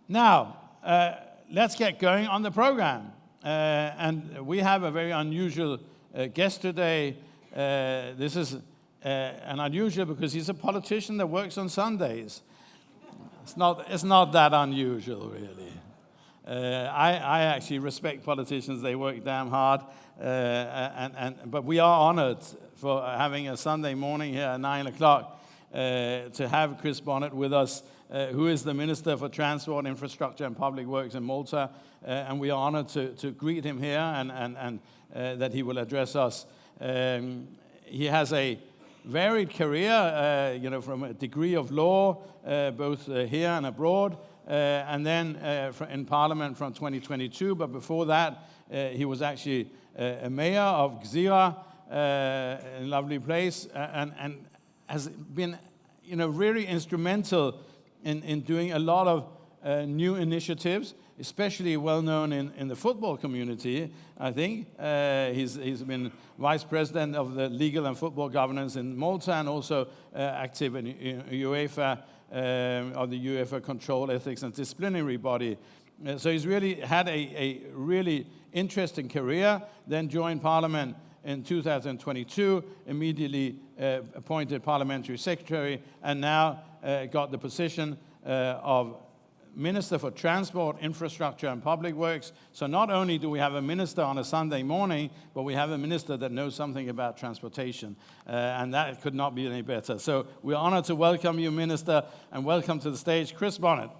Now, let's get going on the program. And we have a very unusual guest today. This is an unusual because he's a politician that works on Sundays. It's not that unusual, really. I actually respect politicians. They work damn hard. But we are honored for having a Sunday morning here at 9 o'clock to have Chris Bonett with us, who is the Minister for Transport, Infrastructure and Public Works in Malta. And we are honored to greet him here and that he will address us. He has a varied career, from a degree of law, both here and abroad, and then in Parliament from 2022. But before that, he was actually a mayor of Gzira, a lovely place, and has been, really instrumental in doing a lot of new initiatives, especially well known in the football community, I think. He's been vice president of the legal and football governance in Malta, and also active in UEFA, of the UEFA Control, Ethics and Disciplinary Body. So he's really had a really interesting career, then joined Parliament in 2022, immediately appointed parliamentary secretary, and now got the position of Minister for Transport, Infrastructure and Public Works. So not only do we have a minister on a Sunday morning, but we have a minister that knows something about transportation. And that could not be any better. So we're honored to welcome you, Minister, and welcome to the stage, Chris Bonett.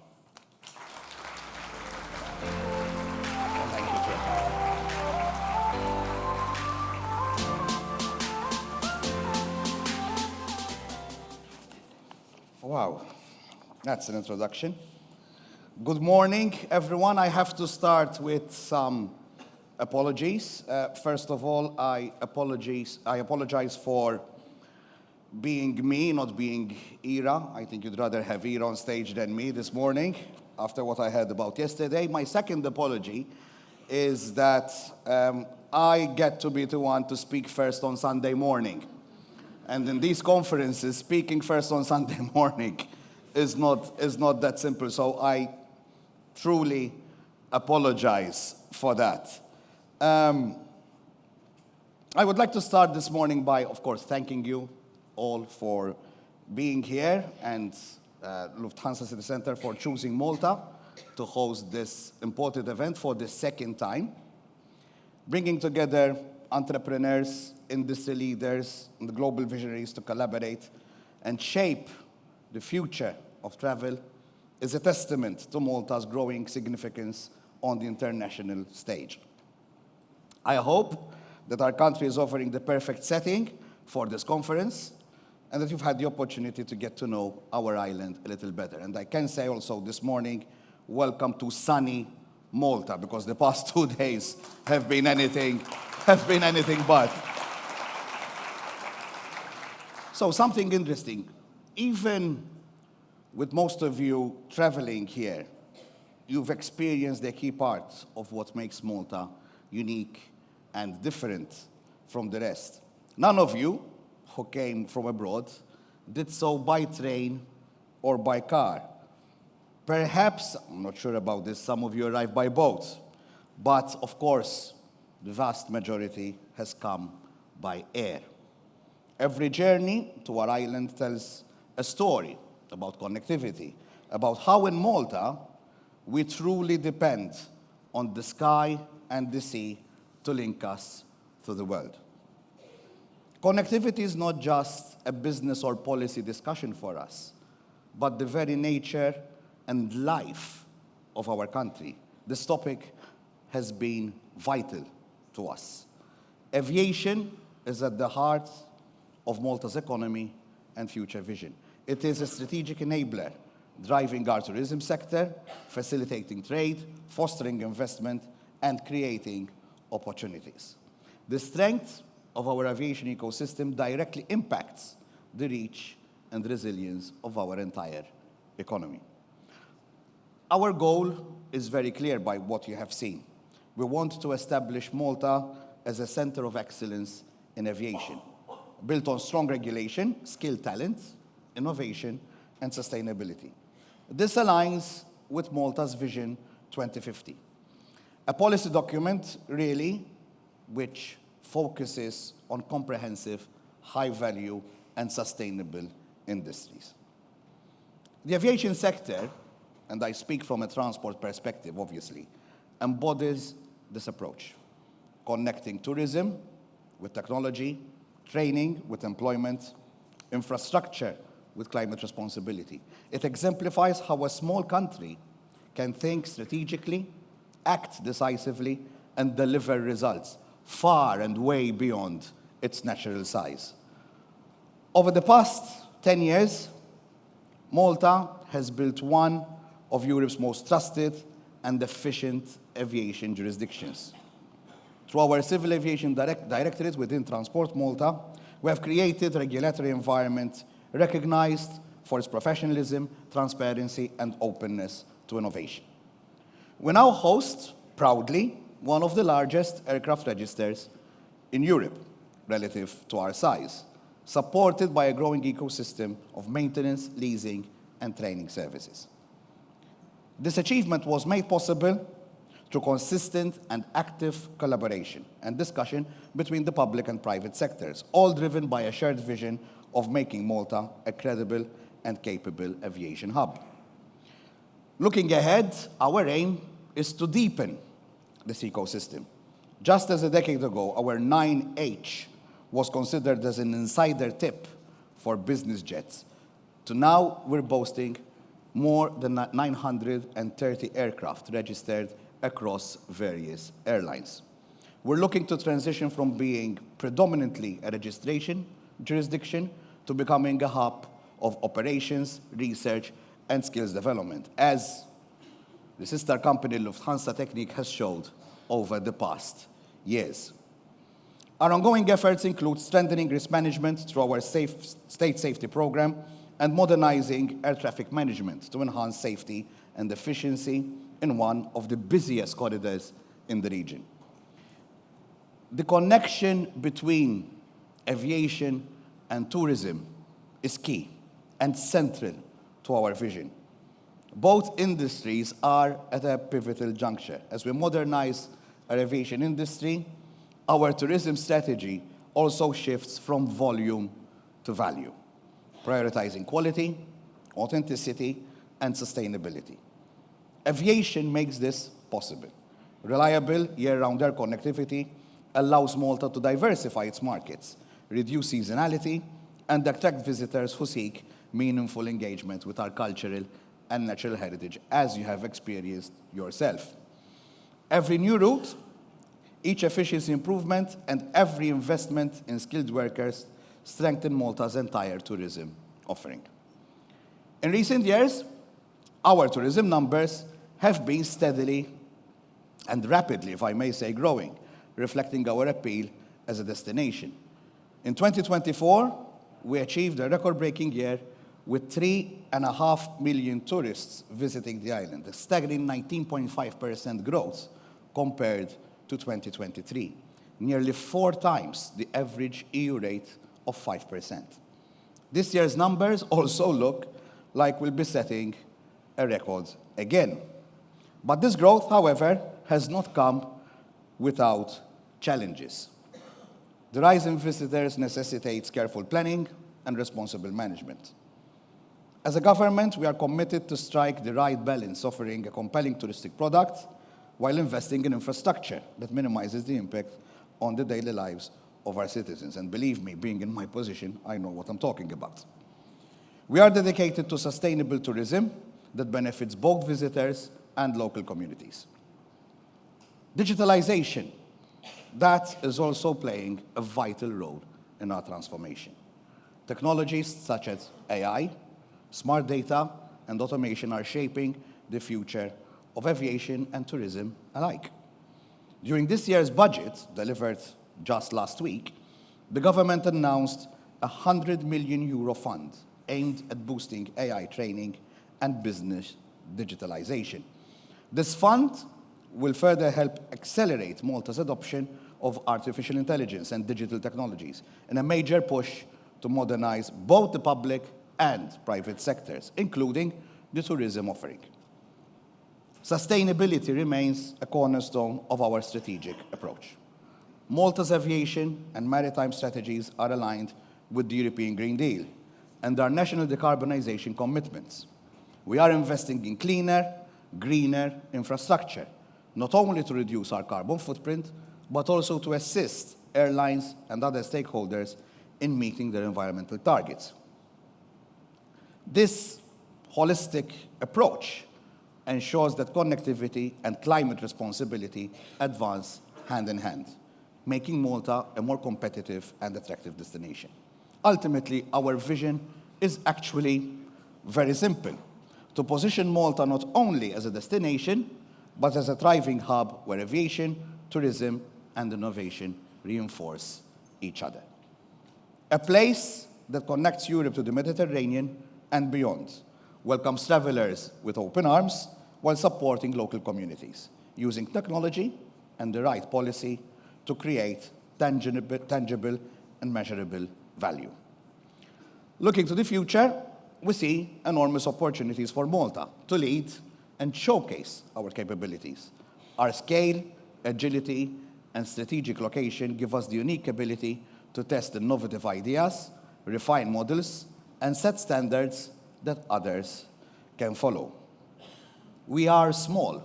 Wow, that's an introduction. Good morning, everyone. I have to start with some apologies. First of all, I apologize for being me, not being Ira. I think you'd rather have Ira on stage than me this morning, after what I heard about yesterday. My second apology is that I get to be the one to speak first on Sunday morning. And in these conferences, speaking first on Sunday morning is not that simple. So I truly apologize for that. I would like to start this morning by, of course, thanking you all for being here, and Lufthansa City Center for choosing Malta to host this important event for the second time, bringing together entrepreneurs, industry leaders, and the global visionaries to collaborate and shape the future of travel is a testament to Malta's growing significance on the international stage. I hope that our country is offering the perfect setting for this conference, and that you've had the opportunity to get to know our island a little better. And I can say also this morning, welcome to sunny Malta, because the past 2 days have been anything but. So something interesting, even with most of you traveling here, you've experienced the key parts of what makes Malta unique and different from the rest. None of you who came from abroad did so by train or by car. Perhaps, I'm not sure about this, some of you arrived by boat. But of course, the vast majority has come by air. Every journey to our island tells a story about connectivity, about how in Malta we truly depend on the sky and the sea to link us to the world. Connectivity is not just a business or policy discussion for us, but the very nature and life of our country. This topic has been vital to us. Aviation is at the heart of Malta's economy and future vision. It is a strategic enabler, driving our tourism sector, facilitating trade, fostering investment, and creating opportunities. The strength of our aviation ecosystem directly impacts the reach and resilience of our entire economy. Our goal is very clear by what you have seen. We want to establish Malta as a center of excellence in aviation, built on strong regulation, skilled talent, innovation, and sustainability. This aligns with Malta's Vision 2050. A policy document, really, which focuses on comprehensive, high-value, and sustainable industries. The aviation sector, and I speak from a transport perspective, obviously, embodies this approach, connecting tourism with technology, training with employment, infrastructure with climate responsibility. It exemplifies how a small country can think strategically, act decisively, and deliver results far and way beyond its natural size. Over the past 10 years, Malta has built one of Europe's most trusted and efficient aviation jurisdictions. Through our Civil Aviation Directorate within Transport Malta, we have created a regulatory environment recognized for its professionalism, transparency, and openness to innovation. We now host, proudly, one of the largest aircraft registers in Europe relative to our size, supported by a growing ecosystem of maintenance, leasing, and training services. This achievement was made possible through consistent and active collaboration and discussion between the public and private sectors, all driven by a shared vision of making Malta a credible and capable aviation hub. Looking ahead, our aim is to deepen this ecosystem. Just as a decade ago, our 9H was considered as an insider tip for business jets, to now we're boasting more than 930 aircraft registered across various airlines. We're looking to transition from being predominantly a registration jurisdiction to becoming a hub of operations, research, and skills development, as the sister company Lufthansa Technik has showed over the past years. Our ongoing efforts include strengthening risk management through our state safety program and modernizing air traffic management to enhance safety and efficiency in one of the busiest corridors in the region. The connection between aviation and tourism is key and central to our vision. Both industries are at a pivotal juncture. As we modernize our aviation industry, our tourism strategy also shifts from volume to value, prioritizing quality, authenticity, and sustainability. Aviation makes this possible. Reliable year-round air connectivity allows Malta to diversify its markets, reduce seasonality, and attract visitors who seek meaningful engagement with our cultural and natural heritage, as you have experienced yourself. Every new route, each efficiency improvement, and every investment in skilled workers strengthen Malta's entire tourism offering. In recent years, our tourism numbers have been steadily and rapidly, if I may say, growing, reflecting our appeal as a destination. In 2024, we achieved a record-breaking year with 3.5 million tourists visiting the island, a staggering 19.5% growth compared to 2023, nearly 4 times the average EU rate of 5%. This year's numbers also look like we'll be setting a record again. But this growth, however, has not come without challenges. The rise in visitors necessitates careful planning and responsible management. As a government, we are committed to strike the right balance, offering a compelling touristic product while investing in infrastructure that minimizes the impact on the daily lives of our citizens. And believe me, being in my position, I know what I'm talking about. We are dedicated to sustainable tourism that benefits both visitors and local communities. Digitalization, that is also playing a vital role in our transformation. Technologies such as AI, smart data, and automation are shaping the future of aviation and tourism alike. During this year's budget, delivered just last week, the government announced a €100 million fund aimed at boosting AI training and business digitalization. This fund will further help accelerate Malta's adoption of artificial intelligence and digital technologies in a major push to modernize both the public and private sectors, including the tourism offering. Sustainability remains a cornerstone of our strategic approach. Malta's aviation and maritime strategies are aligned with the European Green Deal and our national decarbonization commitments. We are investing in cleaner, greener infrastructure, not only to reduce our carbon footprint, but also to assist airlines and other stakeholders in meeting their environmental targets. This holistic approach ensures that connectivity and climate responsibility advance hand in hand, making Malta a more competitive and attractive destination. Ultimately, our vision is actually very simple: to position Malta not only as a destination, but as a thriving hub where aviation, tourism, and innovation reinforce each other. A place that connects Europe to the Mediterranean and beyond, welcomes travelers with open arms while supporting local communities, using technology and the right policy to create tangible and measurable value. Looking to the future, we see enormous opportunities for Malta to lead and showcase our capabilities. Our scale, agility, and strategic location give us the unique ability to test innovative ideas, refine models, and set standards that others can follow. We are small,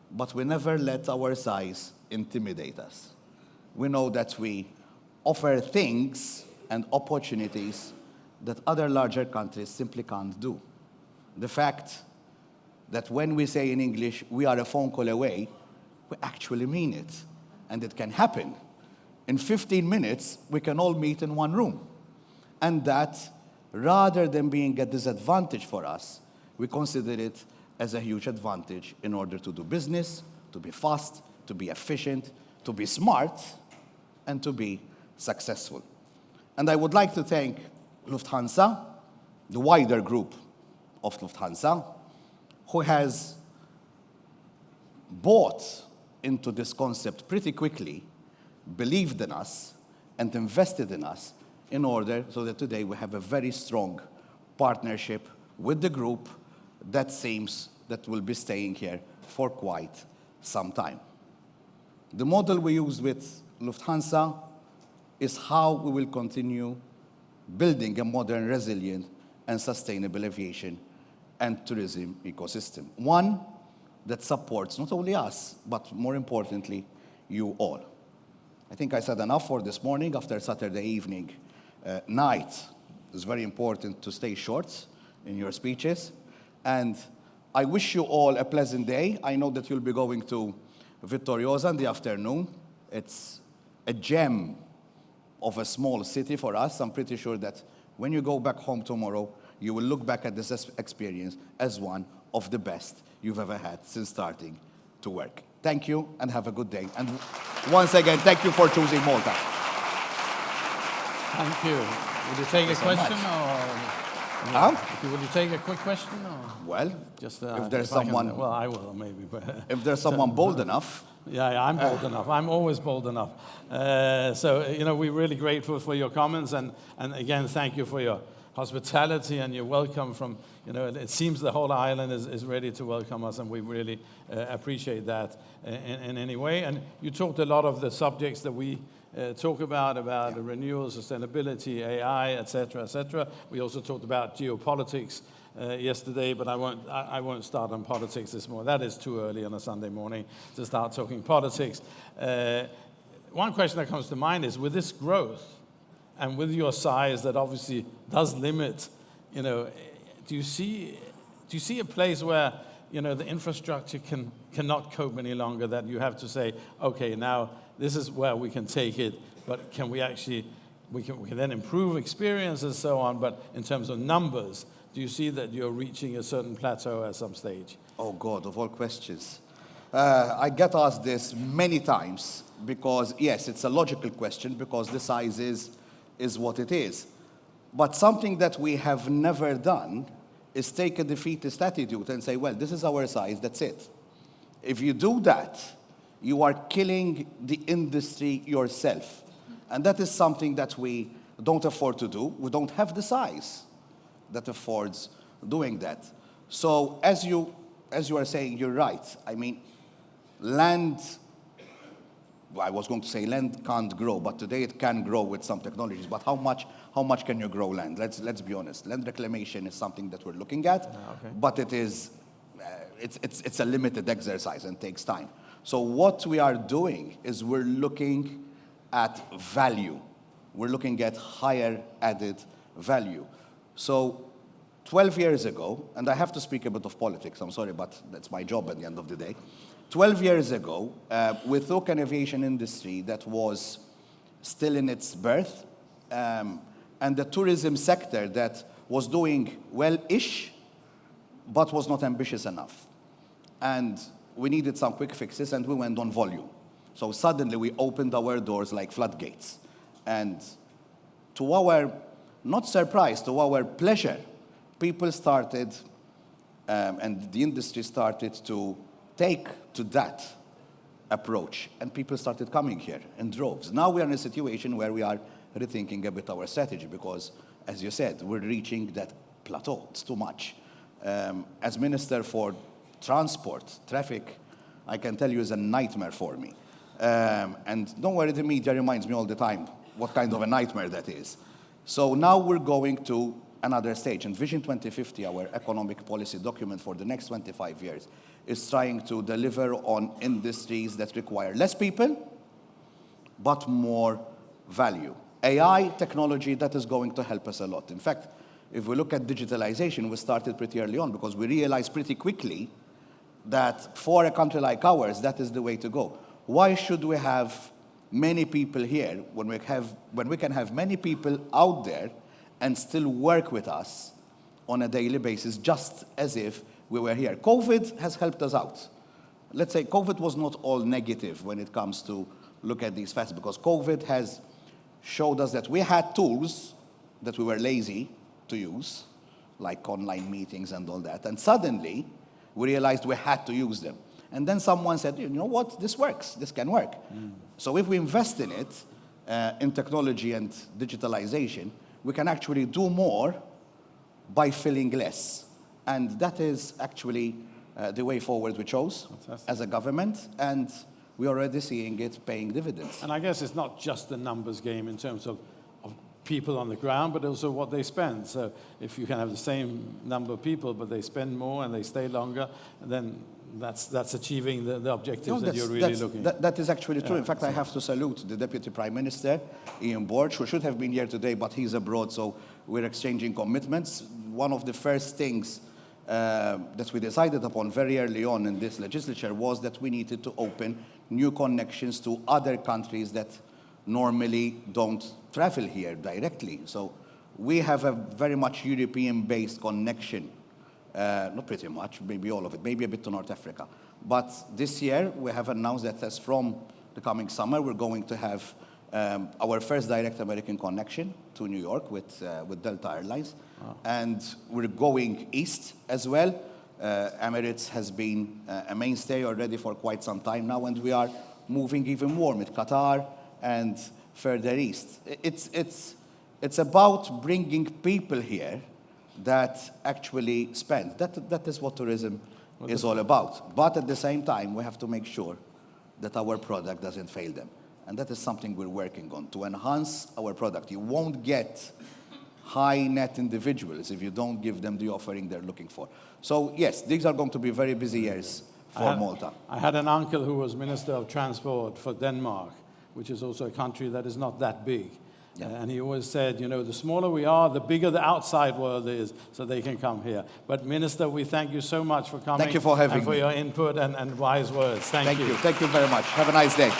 but we never let our size intimidate us. We know that we offer things and opportunities that other larger countries simply can't do. The fact that when we say in English, we are a phone call away, we actually mean it. And it can happen. In 15 minutes, we can all meet in one room. And that, rather than being a disadvantage for us, we consider it as a huge advantage in order to do business, to be fast, to be efficient, to be smart, and to be successful. And I would like to thank Lufthansa, the wider group of Lufthansa, who has bought into this concept pretty quickly, believed in us, and invested in us in order so that today we have a very strong partnership with the group that seems that will be staying here for quite some time. The model we use with Lufthansa is how we will continue building a modern, resilient, and sustainable aviation and tourism ecosystem. One that supports not only us, but more importantly, you all. I think I said enough for this morning. After Saturday evening night, it's very important to stay short in your speeches. And I wish you all a pleasant day. I know that you'll be going to Vittoriosa in the afternoon. It's a gem of a small city for us. I'm pretty sure that when you go back home tomorrow, you will look back at this experience as one of the best you've ever had since starting to work. Thank you and have a good day. And once again, thank you for choosing Malta. Thank you. Would you take a question Would you take a quick question or? Well, just if there's someone. Well, I will maybe. But if there's someone bold enough. Yeah, I'm bold enough. I'm always bold enough. We're really grateful for your comments, and again, thank you for your hospitality and your welcome from, it seems the whole island is ready to welcome us, and we really appreciate that in any way. And you talked a lot of the subjects that we talk about the renewal, sustainability, AI, et cetera, et cetera. We also talked about geopolitics yesterday, but I won't start on politics this morning. That is too early on a Sunday morning to start talking politics. One question that comes to mind is, with this growth and with your size that obviously does limit, do you see a place where the infrastructure cannot cope any longer, that you have to say, okay, now this is where we can take it, but can we actually, we can then improve experience and so on, but in terms of numbers, do you see that you're reaching a certain plateau at some stage? Oh God, of all questions. I get asked this many times because, yes, it's a logical question because the size is what it is. But something that we have never done is take a defeatist attitude and say, well, this is our size, that's it. If you do that, you are killing the industry yourself. And that is something that we don't afford to do. We don't have the size that affords doing that. So as you as you are saying, you're right. I mean, land, well, I was going to say land can't grow, but today it can grow with some technologies. But how much can you grow land? Let's be honest. Land reclamation is something that we're looking at, but it is, it's a limited exercise and takes time. So what we are doing is we're looking at value. We're looking at higher added value. So 12 years ago, and I have to speak a bit of politics, I'm sorry, but that's my job at the end of the day. 12 years ago, we took an aviation industry that was still in its birth, and the tourism sector that was doing well-ish, but was not ambitious enough. And we needed some quick fixes, and we went on volume. So suddenly we opened our doors like floodgates. And to our, not surprise, to our pleasure, people started, and the industry started to take to that approach, and people started coming here in droves. Now we are in a situation where we are rethinking a bit our strategy because, as you said, we're reaching that plateau. It's too much. As Minister for Transport, traffic, I can tell you, is a nightmare for me. And don't worry, the media reminds me all the time what kind of a nightmare that is. So now we're going to another stage. And Vision 2050, our economic policy document for the next 25 years, is trying to deliver on industries that require less people, but more value. AI technology, that is going to help us a lot. In fact, if we look at digitalization, we started pretty early on because we realized pretty quickly that for a country like ours, that is the way to go. Why should we have many people here when we can have many people out there and still work with us on a daily basis, just as if we were here? COVID has helped us out. Let's say COVID was not all negative when it comes to look at these facts, because COVID has showed us that we had tools that we were lazy to use, like online meetings and all that, and suddenly we realized we had to use them. And then someone said, you know what, this works, this can work. So if we invest in it, in technology and digitalization, we can actually do more by filling less. And that is actually the way forward we chose as a government, and we're already seeing it paying dividends. And I guess it's not just a numbers game in terms of people on the ground, but also what they spend. So if you can have the same number of people, but they spend more and they stay longer, then that's achieving the objectives that you're really looking at. That is actually true. In fact, I have to salute the Deputy Prime Minister, Ian Borch, who should have been here today, but he's abroad, so we're exchanging commitments. One of the first things that we decided upon very early on in this legislature was that we needed to open new connections to other countries that normally don't travel here directly. So we have a very much European-based connection. Not pretty much, maybe all of it, maybe a bit to North Africa. But this year, we have announced that as from the coming summer, we're going to have our first direct American connection to New York with Delta Airlines. Wow. And we're going east as well. Emirates has been a mainstay already for quite some time now, and we are moving even more with Qatar and further east. It's about bringing people here that actually spend. That is what tourism is all about. But at the same time, we have to make sure that our product doesn't fail them. And that is something we're working on, to enhance our product. You won't get high net individuals if you don't give them the offering they're looking for. So yes, these are going to be very busy years for Malta. I had an uncle who was Minister of Transport for Denmark, which is also a country that is not that big. Yeah. And he always said, you know, the smaller we are, the bigger the outside world is, so they can come here. But Minister, we thank you so much for coming. Thank you for having me. And for your input and wise words. Thank you. Thank you very much. Have a nice day.